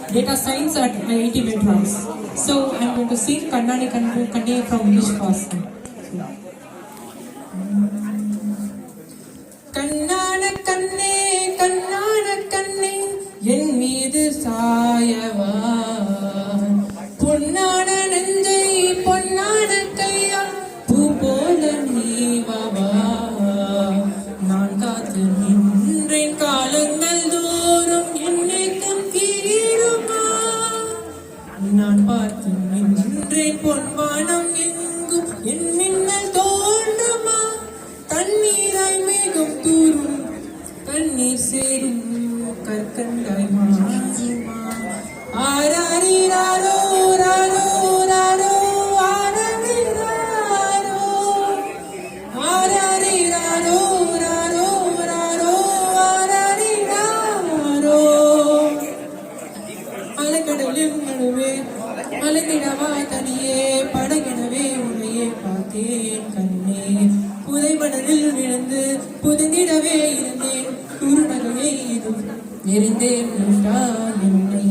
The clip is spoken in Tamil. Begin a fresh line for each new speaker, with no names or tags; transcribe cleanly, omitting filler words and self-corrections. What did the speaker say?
data science at IIT Madras. So I'm going to sing Kannani Kanne from English class. Kannana Kanne, என் மீது சாயவா பொன்னான நெஞ்சை பொன்னான கையால் பூ போல நீவா நான் காத்து நின்றேன் காலங்கள் தோறும் என்னைக்கும் கீழுமா நான் பார்த்து நின்றேன் பொன்வானம் எங்கும் என் மின்னல் தோன்றுமா தண்ணீராய் மேகம் தூரும் கண்ணீர் சேரும் கற்கண்டாய் மாறுமா ஆராரிராரோ ராரோ ராரோ ஆராரிராரோ ஆராரிராரோ ராரோ ராரோ ஆராரிராரோ அலைக்கடலின் நடுவே அலைந்திடவா தனியே படகெனவே உன்னையே பார்த்தேன் கண்ணே புதை மணலில் விழுந்து புதைந்திடவே இருந்தேன் குறுநகையே இது எரிந்தேன் என்னை